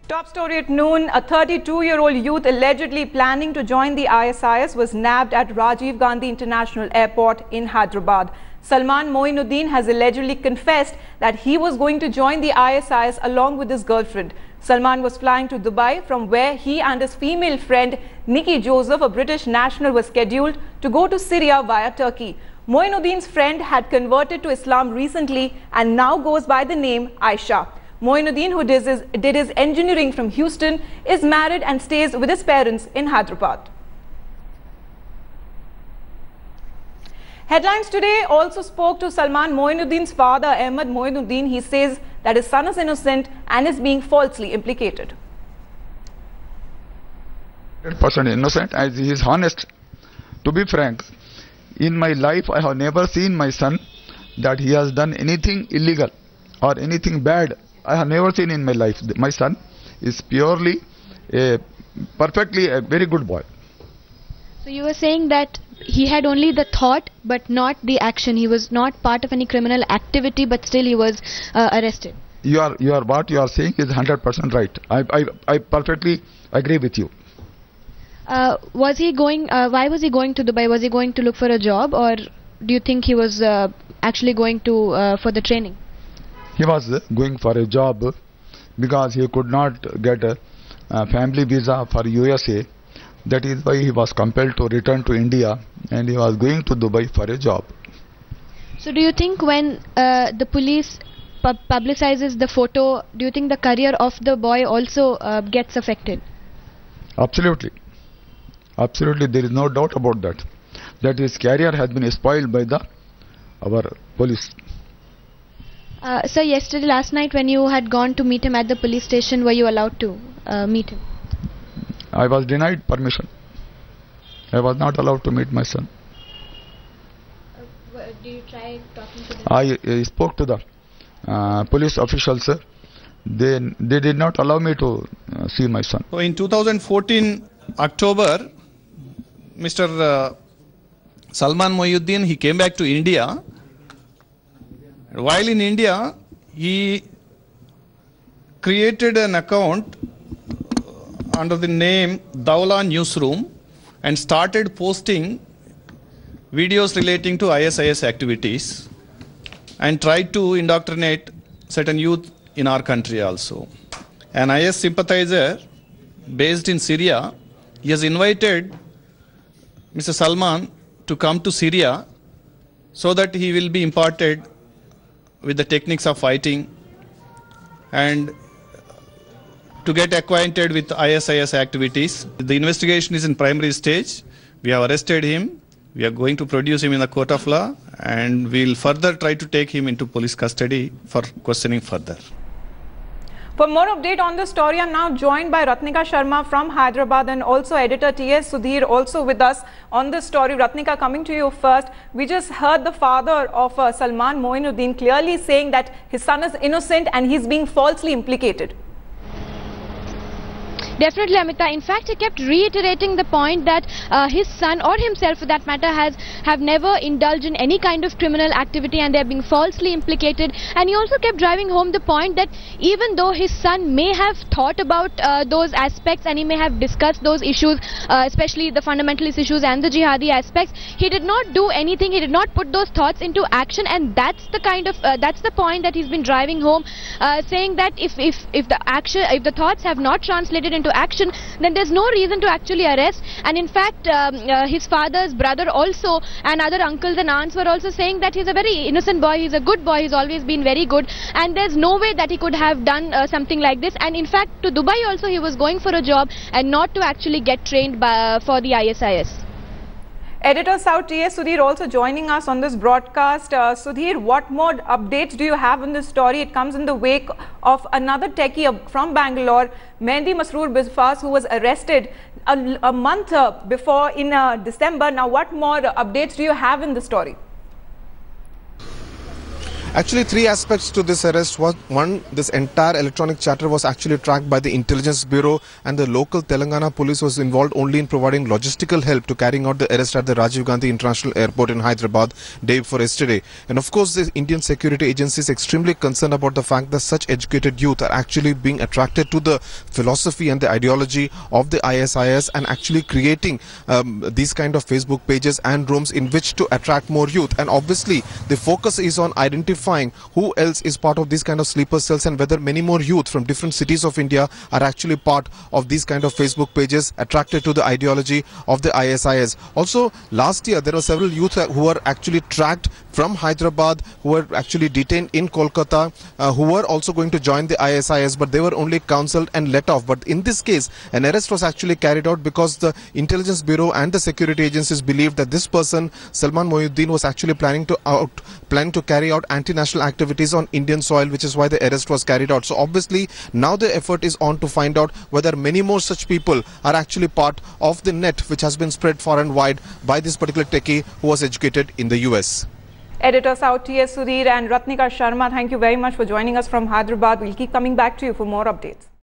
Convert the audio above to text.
Top story at noon, a 32-year-old youth allegedly planning to join the ISIS was nabbed at Rajiv Gandhi International Airport in Hyderabad. Salman Mohiuddin has allegedly confessed that he was going to join the ISIS along with his girlfriend. Salman was flying to Dubai, from where he and his female friend Nikki Joseph, a British national, were scheduled to go to Syria via Turkey. Mohiuddin's friend had converted to Islam recently and now goes by the name Aisha. Mohiuddin, who did his engineering from Houston, is married and stays with his parents in Hyderabad. Headlines today also spoke to Salman Mohiuddin's father, Ahmed Mohiuddin. He says that his son is innocent and is being falsely implicated. 100% innocent, as he is honest. To be frank, in my life I have never seen my son that he has done anything illegal or anything bad. I have never seen in my life. My son is purely, perfectly a very good boy. So you were saying that he had only the thought but not the action. He was not part of any criminal activity, but still he was arrested. What you are saying is 100% right. I perfectly agree with you. Was he going? Why was he going to Dubai? Was he going to look for a job, or do you think he was actually going to for the training? He was going for a job because he could not get a family visa for USA. That is why he was compelled to return to India, and he was going to Dubai for a job. So do you think when the police publicizes the photo, do you think the career of the boy also gets affected? Absolutely. Absolutely, there is no doubt about that. That his career has been spoiled by our police. So last night when you had gone to meet him at the police station, were you allowed to meet him? I was denied permission. I was not allowed to meet my son. Do you try talking to them? I spoke to the police officials. They did not allow me to see my son. So in 2014 October, Mr. Salman Mohiuddin, he came back to India. While in India, he created an account under the name Dawla Newsroom and started posting videos relating to ISIS activities and tried to indoctrinate certain youth in our country also. An IS sympathizer based in Syria, he has invited Mr. Salman to come to Syria so that he will be imparted with the techniques of fighting and to get acquainted with ISIS activities. The investigation is in primary stage. We have arrested him. We are going to produce him in the court of law, and we will further try to take him into police custody for questioning further. For more update on this story, I'm now joined by Ratnika Sharma from Hyderabad and also editor T.S. Sudhir also with us on this story. Ratnika, coming to you first. We just heard the father of Salman Mohiuddin clearly saying that his son is innocent and he's being falsely implicated. Definitely, Amita. In fact, he kept reiterating the point that his son, or himself for that matter, have never indulged in any kind of criminal activity and they are being falsely implicated. And he also kept driving home the point that even though his son may have thought about those aspects and he may have discussed those issues, especially the fundamentalist issues and the jihadi aspects, he did not do anything. He did not put those thoughts into action, and that's the kind of that's the point that he's been driving home, saying that if the thoughts have not translated into action, then there's no reason to actually arrest. And in fact, his father's brother also and other uncles and aunts were also saying that he's a very innocent boy, he's a good boy, he's always been very good, and there's no way that he could have done something like this. And in fact, to Dubai also he was going for a job and not to actually get trained for the ISIS. Editor South T.S. Sudhir also joining us on this broadcast. Sudhir, what more updates do you have on this story? It comes in the wake of another techie from Bangalore, Mehdi Masroor Biswas, who was arrested a month before in December. Now, what more updates do you have in the story? Actually, three aspects to this arrest. One, this entire electronic chatter was actually tracked by the Intelligence Bureau, and the local Telangana police was involved only in providing logistical help to carrying out the arrest at the Rajiv Gandhi International Airport in Hyderabad day before yesterday. And of course, the Indian security agency is extremely concerned about the fact that such educated youth are actually being attracted to the philosophy and the ideology of the ISIS, and actually creating these kind of Facebook pages and rooms in which to attract more youth. And obviously, the focus is on identifying who else is part of these kind of sleeper cells, and whether many more youth from different cities of India are actually part of these kind of Facebook pages attracted to the ideology of the ISIS. Also, last year there were several youth who were actually tracked from Hyderabad, who were actually detained in Kolkata, who were also going to join the ISIS, but they were only counseled and let off. But in this case, an arrest was actually carried out because the Intelligence Bureau and the security agencies believed that this person, Salman Mohiuddin, was actually planning to carry out anti-national activities on Indian soil, which is why the arrest was carried out. So obviously, now the effort is on to find out whether many more such people are actually part of the net which has been spread far and wide by this particular techie who was educated in the US. Editor South T.S. Sudhir and Ratnika Sharma, thank you very much for joining us from Hyderabad. We'll keep coming back to you for more updates.